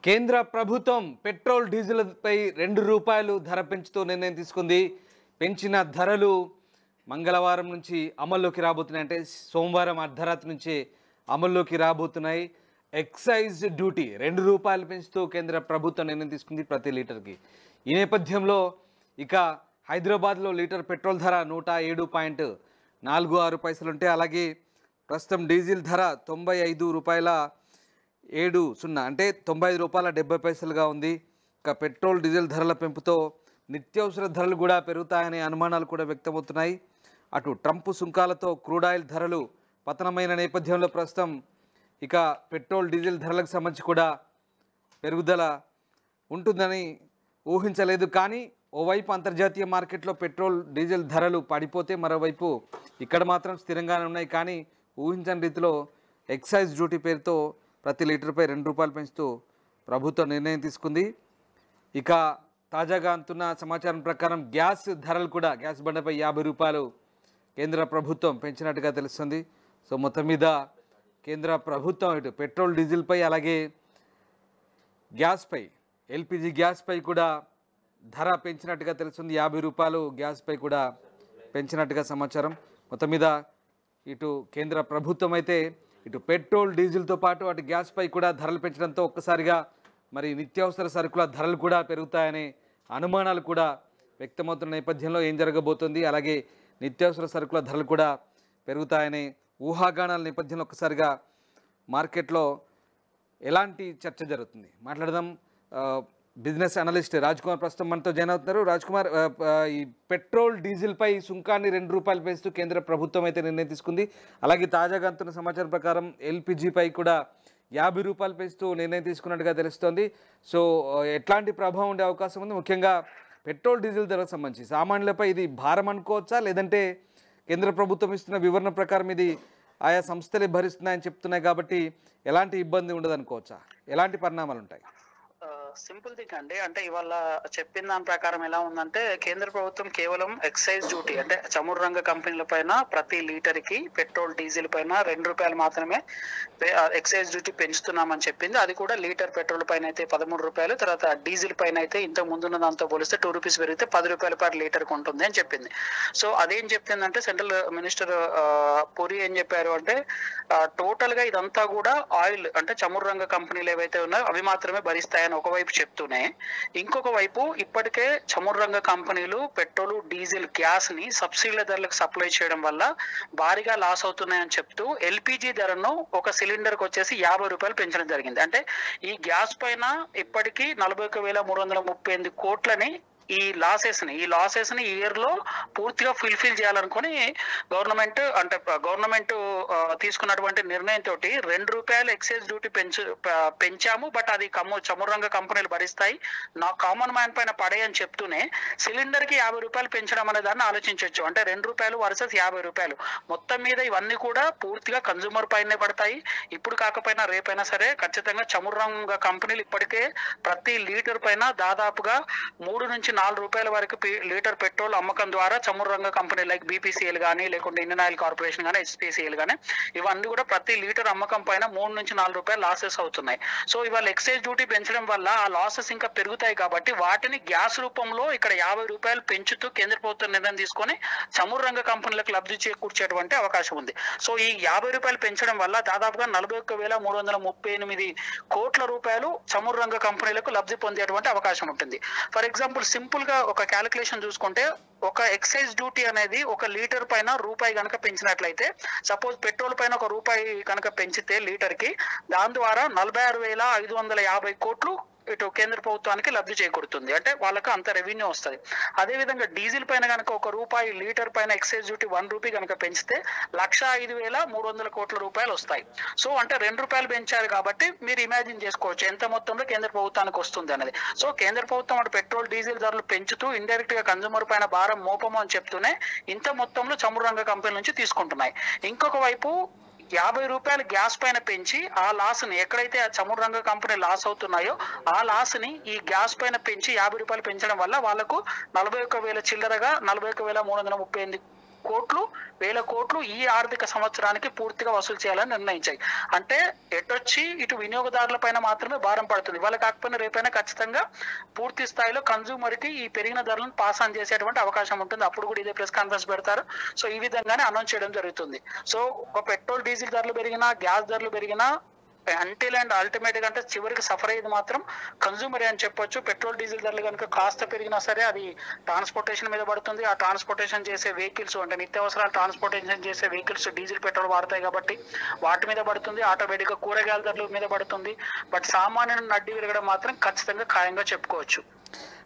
కేంద్ర ప్రభుత్వం పెట్రోల్ డీజిల్పై ₹2 ధర పెంచుతూ నిర్ణయం తీసుకుంది. పెంచిన ధరలు మంగళవారం నుంచి అమల్లోకి రాబోతున్నాయి. అంటే సోమవారం అర్ధరాత్రి నుంచే అమల్లోకి రాబోతున్నాయి. ఎక్సైజ్ డ్యూటీ ₹2 పెంచుతూ కేంద్ర ప్రభుత్వం నిర్ణయం తీసుకుంది ప్రతి లీటర్కి. ఈ నేపథ్యంలో ఇక హైదరాబాద్లో లీటర్ పెట్రోల్ ధర ₹107.46 ఉంటే, అలాగే ప్రస్తుతం డీజిల్ ధర ₹95.70 అంటే ₹95.70గా ఉంది. ఇక పెట్రోల్ డీజిల్ ధరల పెంపుతో నిత్యావసర ధరలు కూడా పెరుగుతాయనే అనుమానాలు కూడా వ్యక్తమవుతున్నాయి. అటు ట్రంప్ సుంకాలతో క్రూడ్ ఆయిల్ ధరలు పతనమైన నేపథ్యంలో ప్రస్తుతం ఇక పెట్రోల్ డీజిల్ ధరలకు సంబంధించి కూడా పెరుగుదల ఉంటుందని ఊహించలేదు. కానీ ఓవైపు అంతర్జాతీయ మార్కెట్లో పెట్రోల్ డీజిల్ ధరలు పడిపోతే, మరోవైపు ఇక్కడ మాత్రం స్థిరంగానే ఉన్నాయి. కానీ ఊహించని రీతిలో ఎక్సైజ్ డ్యూటీ పేరుతో ప్రతి లీటర్పై ₹2 పెంచుతూ ప్రభుత్వం నిర్ణయం తీసుకుంది. ఇక తాజాగా అందుతున్న సమాచారం ప్రకారం గ్యాస్ ధరలు కూడా, గ్యాస్ బండపై ₹50 కేంద్ర ప్రభుత్వం పెంచినట్టుగా తెలుస్తుంది. సో మొత్తం మీద కేంద్ర ప్రభుత్వం ఇటు పెట్రోల్ డీజిల్పై, అలాగే గ్యాస్పై, ఎల్పిజి గ్యాస్పై కూడా ధర పెంచినట్టుగా తెలుస్తుంది. ₹50 గ్యాస్పై కూడా పెంచినట్టుగా సమాచారం. మొత్తం మీద ఇటు కేంద్ర ప్రభుత్వం అయితే ఇటు పెట్రోల్ డీజిల్తో పాటు అటు గ్యాస్పై కూడా ధరలు పెంచడంతో ఒక్కసారిగా మరి నిత్యావసర సరుకుల ధరలు కూడా పెరుగుతాయనే అనుమానాలు కూడా వ్యక్తమవుతున్న నేపథ్యంలో ఏం జరగబోతుంది, అలాగే నిత్యావసర సరుకుల ధరలు కూడా పెరుగుతాయనే ఊహాగానాల నేపథ్యంలో ఒక్కసారిగా మార్కెట్లో ఎలాంటి చర్చ జరుగుతుంది మాట్లాడదాం. బిజినెస్ అనలిస్ట్ రాజ్ కుమార్ ప్రస్తుతం మనతో జాయిన్ అవుతున్నారు. రాజ్ కుమార్, ఈ పెట్రోల్ డీజిల్పై సుంకాన్ని ₹2 పెంచుతూ కేంద్ర ప్రభుత్వం అయితే నిర్ణయం తీసుకుంది. అలాగే తాజాగా అందుతున్న సమాచారం ప్రకారం ఎల్పిజిపై కూడా ₹50 పెంచుతూ నిర్ణయం తీసుకున్నట్టుగా తెలుస్తోంది. సో ఎట్లాంటి ప్రభావం ఉండే అవకాశం ఉంది? ముఖ్యంగా పెట్రోల్ డీజిల్ ధరకు సంబంధించి సామాన్యులపై ఇది భారం అనుకోవచ్చా, లేదంటే కేంద్ర ప్రభుత్వం ఇస్తున్న వివరణ ప్రకారం ఇది ఆయా సంస్థలే భరిస్తున్నాయని చెప్తున్నాయి కాబట్టి ఎలాంటి ఇబ్బంది ఉండదు అనుకోవచ్చా? ఎలాంటి పరిణామాలు ఉంటాయి? సింపుల్ థింగ్ అండి. అంటే ఇవాళ చెప్పిన దాని ప్రకారం ఎలా ఉందంటే, కేంద్ర ప్రభుత్వం కేవలం ఎక్సైజ్ డ్యూటీ అంటే చమురు రంగ కంపెనీల పైన ప్రతి లీటర్ కి పెట్రోల్ డీజిల్ పైన ₹2 మాత్రమే ఎక్సైజ్ డ్యూటీ పెంచుతున్నామని చెప్పింది. అది కూడా లీటర్ పెట్రోల్ పైన అయితే ₹13, తర్వాత డీజిల్ పైన అయితే ఇంతకు ముందున్న దాంతో పోలిస్తే ₹2 పెరిగితే ₹10 పర్ లీటర్ కు ఉంటుంది అని చెప్పింది. సో అదేం చెప్పిందంటే, సెంట్రల్ మినిస్టర్ పూరి ఏం చెప్పారు అంటే, టోటల్ గా ఇదంతా కూడా ఆయిల్ అంటే చమురు రంగ కంపెనీలు ఏవైతే ఉన్నాయో అవి మాత్రమే భరిస్తాయని ఒకవైపు చెప్తూనే, ఇంకొక వైపు ఇప్పటికే చమురు రంగ కంపెనీలు పెట్రోల్ డీజిల్ గ్యాస్ ని సబ్సిడీల ధరలకు సప్లై చేయడం వల్ల భారీగా లాస్ అవుతున్నాయని చెప్తూ ఎల్పిజి ధరను ఒక సిలిండర్ కు వచ్చేసి ₹50 పెంచడం జరిగింది. అంటే ఈ గ్యాస్ పైన ఇప్పటికీ 41,338 కోట్లని ఈ లాసెస్ ని ఈ ఇయర్ లో పూర్తిగా ఫుల్ఫిల్ చేయాలనుకుని గవర్నమెంట్ తీసుకున్నటువంటి నిర్ణయంతో ₹2 ఎక్సైజ్ డ్యూటీ పెంచాము. బట్ అది చమురు రంగ కంపెనీలు భరిస్తాయి, నా కామన్ మ్యాన్ పైన పడేయని చెప్తూనే సిలిండర్ కి ₹50 పెంచడం అనే దాన్ని ఆలోచించవచ్చు. అంటే ₹2 వర్సెస్ ₹50. మొత్తం మీద ఇవన్నీ కూడా పూర్తిగా కన్జ్యూమర్ పైనే పడతాయి. ఇప్పుడు కాకపోయినా రేపైనా సరే ఖచ్చితంగా చమురు రంగ కంపెనీలు ఇప్పటికే ప్రతి లీటర్ పైన దాదాపుగా ₹3 నుంచి ₹4 వరకు లీటర్ పెట్రోల్ అమ్మకం ద్వారా చమురు రంగ కంపెనీ లైక్ బీపీసీఎల్ కానీ, లేకుంటే ఇండియన్ ఆయిల్ కార్పొరేషన్ కానీ, హెచ్పీసీఎల్ కానీ, ఇవన్నీ కూడా ప్రతి లీటర్ అమ్మకం పైన ₹3 నుంచి ₹4 లాసెస్ అవుతున్నాయి. సో ఇవాళ ఎక్సైజ్ డ్యూటీ పెంచడం వల్ల ఆ లాసెస్ ఇంకా పెరుగుతాయి. కాబట్టి వాటిని గ్యాస్ రూపంలో ఇక్కడ ₹50 పెంచుతూ కేంద్ర ప్రభుత్వం నిర్ణయం తీసుకొని చమురు రంగ కంపెనీలకు లబ్ధి చేకూర్చేటువంటి అవకాశం ఉంది. సో ఈ ₹50 పెంచడం వల్ల దాదాపుగా ₹41,338 కోట్ల చమురు రంగ కంపెనీలకు లబ్ధి పొందేటువంటి అవకాశం ఉంటుంది. ఫర్ ఎగ్జాంపుల్ సింపుల్ గా ఒక క్యాలిక్యులేషన్ చూసుకుంటే, ఒక ఎక్సైజ్ డ్యూటీ అనేది ఒక లీటర్ పైన ₹1 కనుక పెంచినట్లయితే, సపోజ్ పెట్రోల్ పైన ₹1 కనుక పెంచితే లీటర్ కి, దాని ద్వారా 46,550 కోట్లు ఇటు కేంద్ర ప్రభుత్వానికి లబ్ధి చేకూరుతుంది. అంటే వాళ్ళకి అంత రెవెన్యూ వస్తుంది. అదేవిధంగా డీజిల్ పైన కనుక ₹1 లీటర్ పైన ఎక్సైజ్ డ్యూటీ ₹1 కనుక పెంచితే 1,05,300 కోట్ల వస్తాయి. సో అంటే ₹2 పెంచారు కాబట్టి మీరు ఇమాజిన్ చేసుకోవచ్చు ఎంత మొత్తంలో కేంద్ర ప్రభుత్వానికి వస్తుంది అనేది. సో కేంద్ర ప్రభుత్వం అటు పెట్రోల్ డీజిల్ ధరలు పెంచుతూ ఇండైరెక్ట్ గా కన్జ్యూమర్ పైన భారం మోపము అని చెప్తూనే ఇంత మొత్తంలో చమురు రంగ కంపెనీల నుంచి తీసుకుంటున్నాయి. ఇంకొక వైపు ₹50 గ్యాస్ పైన పెంచి ఆ లాస్ ని, ఎక్కడైతే ఆ చమురు రంగ కంపెనీ లాస్ అవుతున్నాయో ఆ లాస్ ని ఈ గ్యాస్ పైన పెంచి ₹50 పెంచడం వల్ల వాళ్ళకు 41,000 చిల్లరగా 41,338 వేల కోట్లు ఈ ఆర్థిక సంవత్సరానికి పూర్తిగా వసూలు చేయాలని నిర్ణయించాయి. అంటే ఎటొచ్చి ఇటు వినియోగదారుల పైన మాత్రమే భారం పడుతుంది. ఇవాళ కాకపోయినా రేపైనా ఖచ్చితంగా పూర్తి స్థాయిలో కన్జ్యూమర్ కి ఈ పెరిగిన ధరలను పాస్ ఆన్ చేసేటువంటి అవకాశం ఉంటుంది. అప్పుడు కూడా ఇదే ప్రెస్ కాన్ఫరెన్స్ పెడతారు. సో ఈ విధంగానే అనౌన్స్ చేయడం జరుగుతుంది. సో ఒక పెట్రోల్ డీజిల్ ధరలు పెరిగినా, గ్యాస్ ధరలు పెరిగినా అంటిల్ అండ్ అల్టిమేట్ గా అంటే చివరికి సఫర్ అయ్యేది మాత్రం కన్జ్యూమర్ అని చెప్పొచ్చు. పెట్రోల్ డీజిల్ ధరలు కనుక కాస్త పెరిగినా సరే అది ట్రాన్స్పోర్టేషన్ మీద పడుతుంది. ఆ ట్రాన్స్పోర్టేషన్ చేసే వెహికల్స్ అంటే నిత్యావసరాలు ట్రాన్స్పోర్టేషన్ చేసే వెహికల్స్ డీజిల్ పెట్రోల్ వాడతాయి కాబట్టి వాటి మీద పడుతుంది. ఆటోమేటిక్ గా కూరగాయల ధరల మీద పడుతుంది. బట్ సామాన్యుని నడ్డి విరగడం మాత్రం ఖచ్చితంగా ఖాయంగా చెప్పుకోవచ్చు.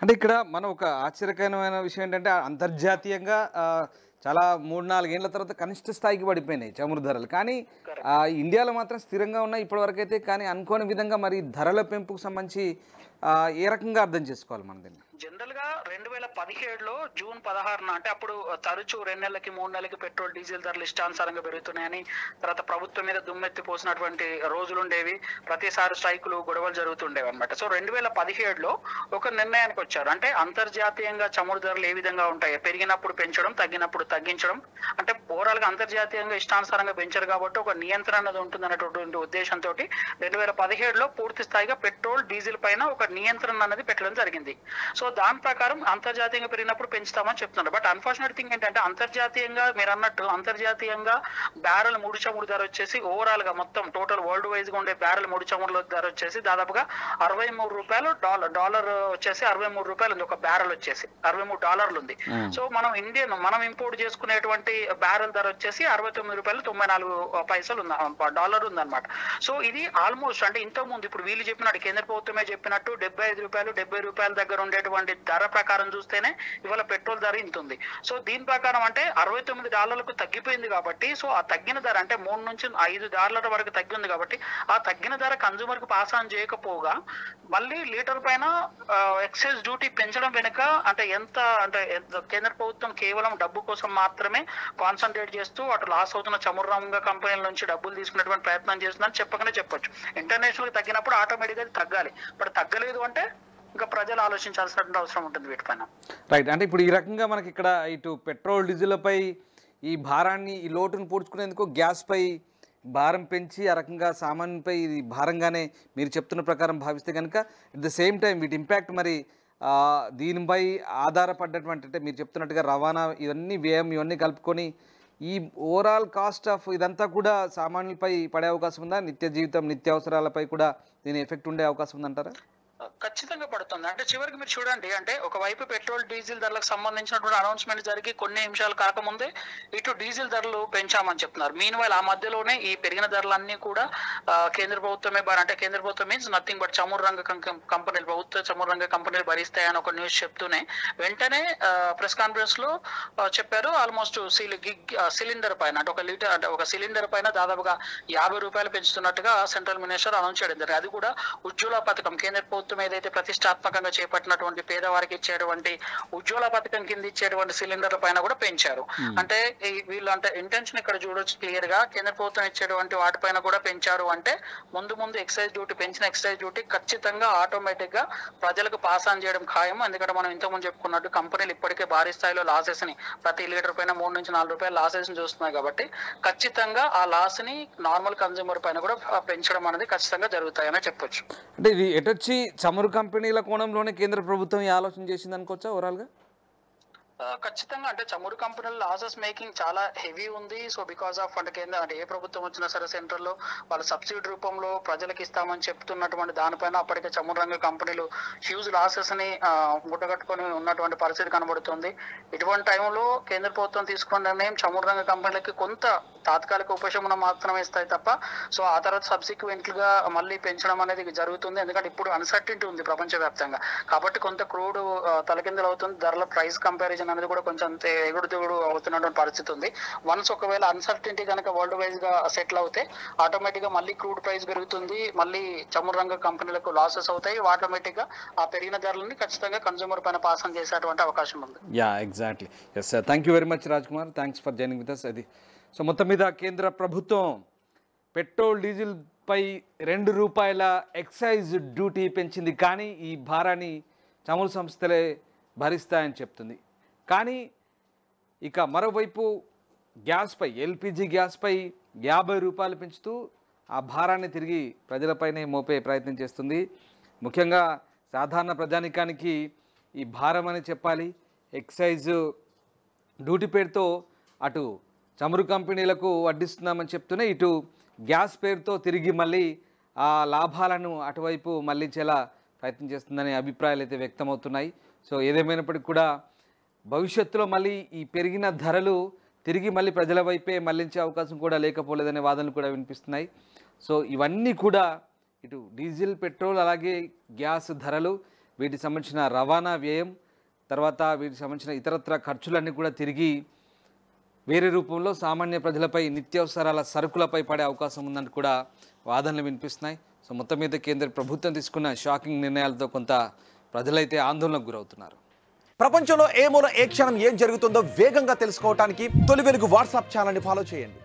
అంటే ఇక్కడ మనం ఒక ఆశ్చర్యకరమైన విషయం ఏంటంటే అంతర్జాతీయంగా చాలా 3-4 ఏళ్ల తర్వాత కనిష్ట స్థాయికి పడిపోయినాయి చమురు ధరలు. కానీ ఇండియాలో మాత్రం స్థిరంగా ఉన్నాయి ఇప్పటివరకు అయితే. కానీ అనుకోని విధంగా మరి ధరల పెంపుకు సంబంధించి ఏ రకంగా అర్థం చేసుకోవాలి మనం దీన్ని? జనరల్ గా 2017లో జూన్ 16న అంటే అప్పుడు తరచూ 2 నెలలకి 3 నెలలకి పెట్రోల్ డీజిల్ ధరలు ఇష్టానుసారంగా పెరుగుతున్నాయని, తర్వాత ప్రభుత్వం మీద దుమ్మెత్తి పోసినటువంటి రోజులు ఉండేవి. ప్రతిసారి స్ట్రైకులు, గొడవలు జరుగుతుండేవి అనమాట. సో 2017లో ఒక నిర్ణయానికి వచ్చారు. అంటే అంతర్జాతీయంగా చమురు ధరలు ఏ విధంగా ఉంటాయి, పెరిగినప్పుడు పెంచడం, తగ్గినప్పుడు తగ్గించడం. అంటే ఓవరాల్ గా అంతర్జాతీయంగా ఇష్టానుసారంగా పెంచారు కాబట్టి ఒక నియంత్రణ అనేది ఉంటుంది అన్నటువంటి ఉద్దేశంతో 2017లో పూర్తి స్థాయిగా పెట్రోల్ డీజిల్ పైన ఒక నియంత్రణ అనేది పెట్టడం జరిగింది. సో దాని ప్రకారం అంతర్జాతీయంగా పెరిగినప్పుడు పెంచుతామని చెప్తున్నారు. బట్ అన్ఫార్చునేట్ థింగ్ ఏంటంటే అంతర్జాతీయంగా మీరు అన్నట్టు అంతర్జాతీయంగా బ్యారెల్ ముడి చమురు ధర వచ్చేసి ఓవరాల్ గా మొత్తం టోటల్ వరల్డ్ వైజ్ గా ఉండే బ్యారెల్ ముడి చమురుల ధర వచ్చేసి దాదాపుగా $63. డాలర్ వచ్చేసి $63 ఉంది. ఒక బ్యారెల్ వచ్చేసి $63 ఉంది. సో మనం ఇంపోర్ట్ చేసుకునేటువంటి బ్యారెల్ ధర వచ్చేసి $69.94 డాలర్ ఉందన్నమాట. సో ఇది ఆల్మోస్ట్ అంటే ఇంతకు ముందు ఇప్పుడు వీళ్ళు చెప్పినట్టు కేంద్ర ప్రభుత్వమే చెప్పినట్టు $75 దగ్గర ఉండేటువంటి ధర ప్రకారం చూస్తేనే ఇవాళ పెట్రోల్ ధర ఇంత ఉంది. సో దీని ప్రకారం అంటే $69 తగ్గిపోయింది కాబట్టి సో ఆ తగ్గిన ధర అంటే $3 నుంచి $5 వరకు తగ్గింది కాబట్టి ఆ తగ్గిన ధర కన్జ్యూమర్ కి పాస్ ఆన్ చేయకపోగా మళ్ళీ లీటర్ పైన ఎక్సైజ్ డ్యూటీ పెంచడం వెనుక అంటే కేంద్ర ప్రభుత్వం కేవలం డబ్బు కోసం మాత్రమే కాన్సన్ట్రేట్ చేస్తూ అటు లాస్ అవుతున్న చమురు రంగ కంపెనీల నుంచి డబ్బులు తీసుకునేటువంటి ప్రయత్నం చేస్తుందని చెప్పకనే చెప్పొచ్చు. ఇంటర్నేషనల్ తగ్గినప్పుడు ఆటోమేటిక్ గా తగ్గాలి. బట్ తగ్గలేదు అంటే ఇంకా ప్రజలు ఆలోచించాల్సిన అవసరం ఉంటుంది వీటిపైన. రైట్. అంటే ఇప్పుడు ఈ రకంగా మనకి ఇక్కడ ఇటు పెట్రోల్ డీజిల్పై ఈ భారాన్ని, ఈ లోటును పూడ్చుకునేందుకు గ్యాస్పై భారం పెంచి ఆ రకంగా సామాన్యుపై ఇది భారంగానే మీరు చెప్తున్న ప్రకారం భావిస్తే కనుక అట్ ద సేమ్ టైం వీటి ఇంపాక్ట్ మరి దీనిపై ఆధారపడ్డటువంటి అంటే మీరు చెప్తున్నట్టుగా రవాణా ఇవన్నీ వ్యయం ఇవన్నీ కలుపుకొని ఈ ఓవరాల్ కాస్ట్ ఆఫ్ ఇదంతా కూడా సామాన్యులపై పడే అవకాశం ఉందా? నిత్య జీవితం, నిత్యావసరాలపై కూడా దీని ఎఫెక్ట్ ఉండే అవకాశం ఉందంటారా? ఖచ్చితంగా పడుతుంది. అంటే చివరికి మీరు చూడండి, అంటే ఒకవైపు పెట్రోల్ డీజిల్ ధరలకు సంబంధించినటువంటి అనౌన్స్మెంట్ జరిగి కొన్ని నిమిషాలు కాకముందే ఇటు డీజిల్ ధరలు పెంచామని చెప్తున్నారు. మీన్ వైల్ ఆ మధ్యలోనే ఈ పెరిగిన ధరలన్నీ కూడా కేంద్ర ప్రభుత్వమే అంటే కేంద్ర ప్రభుత్వం మీన్స్ నథింగ్ బట్ చమురు రంగ కంపెనీలు, ప్రభుత్వ చమురు రంగ కంపెనీలు భరిస్తాయని ఒక న్యూస్ చెప్తూనే వెంటనే ప్రెస్ కాన్ఫరెన్స్ లో చెప్పారు ఆల్మోస్ట్ సిలిండర్ పైన అంటే ఒక సిలిండర్ పైన దాదాపుగా $50 పెంచుతున్నట్టుగా సెంట్రల్ మినిస్టర్ అనౌన్స్ చేయడం జరిగింది. అది కూడా ఉజ్వల పథకం, కేంద్ర ప్రభుత్వం ఏదైతే ప్రతిష్టాత్మకంగా చేపట్టినటువంటి పేదవారికి ఇచ్చేటువంటి ఉజ్వల పథకం కింద ఇచ్చేటువంటి సిలిండర్ల పైన కూడా పెంచారు. అంటే వీళ్ళు అంటే ఇంటెన్షన్ ఇక్కడ చూడొచ్చు క్లియర్ గా. కేంద్ర ప్రభుత్వం ఇచ్చేటువంటి వాటిపైన కూడా పెంచారు అంటే ముందు ఎక్సైజ్ డ్యూటీ పెంచిన ఎక్సైజ్ డ్యూటీ ఖచ్చితంగా ఆటోమేటిక్ గా ప్రజలకు పాస్ ఆన్ చేయడం ఖాయం. ఎందుకంటే మనం ఇంతకుముందు చెప్పుకున్నట్టు కంపెనీలు ఇప్పటికే భారీ స్థాయిలో లాసెస్ ని ప్రతి లీటర్ పైన $3 నుంచి $4 లాసెస్ ని చూస్తున్నాయి కాబట్టి ఖచ్చితంగా ఆ లాస్ ని నార్మల్ కన్జ్యూమర్ పైన కూడా పెంచడం అనేది ఖచ్చితంగా జరుగుతాయని చెప్పొచ్చు. అంటే ఇది ఎటొచ్చి చమురు కంపెనీల కోణంలోనే కేంద్ర ప్రభుత్వం ఈ ఆలోచన చేసింది అనుకోవచ్చా ఓవరాల్ గా? ఖచ్చితంగా అంటే చమురు కంపెనీల లాసెస్ మేకింగ్ చాలా హెవీ ఉంది. సో బికాస్ ఆఫ్ అంటే కేంద్ర అంటే ఏ ప్రభుత్వం వచ్చినా సరే సెంట్రల్ లో వాళ్ళ సబ్సిడీ రూపంలో ప్రజలకు ఇస్తామని చెప్తున్నటువంటి దానిపైన అప్పటికే చమురు రంగ కంపెనీలు హ్యూజ్ లాసెస్ ని ముట్టగట్టుకొని ఉన్నటువంటి పరిస్థితి కనబడుతుంది. ఇటువంటి టైంలో కేంద్ర ప్రభుత్వం తీసుకున్న నిర్ణయం చమురు రంగ కంపెనీలకి కొంత తాత్కాలిక ఉపశమనం మాత్రమే ఇస్తాయి తప్ప సో ఆ తర్వాత సబ్సిక్వెంట్ గా మళ్ళీ పెంచడం అనేది జరుగుతుంది. ఎందుకంటే ఇప్పుడు అన్సర్టినిటీ ఉంది ప్రపంచవ్యాప్తంగా కాబట్టి కొంత క్రూడ్ తలకిందులు అవుతుంది. ధరల ప్రైస్ కంపారిజన్ అనేది కూడా కొంచెం ఎగుడు దిగుడు అవుతున్నటువంటి పరిస్థితి ఉంది. వన్స్ ఒకవేళ అన్సర్టినిటీ కనుక వరల్డ్ వైజ్ గా సెటిల్ అవుతే ఆటోమేటిక్ గా మళ్ళీ క్రూడ్ ప్రైస్ పెరుగుతుంది, మళ్ళీ చమురు రంగ కంపెనీలకు లాసెస్ అవుతాయి. ఆటోమేటిక్ గా ఆ పెరిగిన ధరలని ఖచ్చితంగా కన్జ్యూమర్ పైన పాస్ ఆన్ చేసేటువంటి అవకాశం ఉంది. Yeah exactly. Yes sir, thank you very much Raj Kumar, thanks for joining with us. అది సో మొత్తం మీద కేంద్ర ప్రభుత్వం పెట్రోల్ డీజిల్ పై $2 ఎక్సైజ్ డ్యూటీ పెంచింది. కానీ ఈ భారాన్ని చమురు సంస్థలే భరిస్తాయని చెప్తుంది. కానీ ఇక మరోవైపు గ్యాస్పై ఎల్పిజి గ్యాస్పై 50 రూపాయలు పెంచుతూ ఆ భారాన్ని తిరిగి ప్రజలపైనే మోపే ప్రయత్నం చేస్తుంది. ముఖ్యంగా సాధారణ ప్రజానికానికి ఈ భారం అని చెప్పాలి. ఎక్సైజ్ డ్యూటీ పేరుతో అటు చమురు కంపెనీలకు వడ్డిస్తున్నామని చెప్తూనే ఇటు గ్యాస్ పేరుతో తిరిగి మళ్ళీ ఆ లాభాలను అటువైపు మళ్లించేలా ప్రయత్నం చేస్తుందనే అభిప్రాయాలు అయితే వ్యక్తమవుతున్నాయి. సో ఏదేమైనప్పటికీ కూడా భవిష్యత్తులో మళ్ళీ ఈ పెరిగిన ధరలు తిరిగి మళ్ళీ ప్రజల వైపే మళ్లించే అవకాశం కూడా లేకపోలేదనే వాదనలు కూడా వినిపిస్తున్నాయి. సో ఇవన్నీ కూడా ఇటు డీజిల్, పెట్రోల్, అలాగే గ్యాస్ ధరలు, వీటికి సంబంధించిన రవాణా వ్యయం, తర్వాత వీటికి సంబంధించిన ఇతరత్ర ఖర్చులన్నీ కూడా తిరిగి వేరే రూపంలో సామాన్య ప్రజలపై నిత్యావసరాల సరుకులపై పడే అవకాశం ఉందని కూడా వాదనలు వినిపిస్తున్నాయి. సో మొత్తం మీద కేంద్ర ప్రభుత్వం తీసుకున్న షాకింగ్ నిర్ణయాలతో కొంత ప్రజలైతే ఆందోళనకు గురవుతున్నారు. ప్రపంచంలో ఏ మూల ఏ క్షణం ఏం జరుగుతుందో వేగంగా తెలుసుకోవడానికి తొలి వెలుగు వాట్సాప్ ఛానల్ని ఫాలో చేయండి.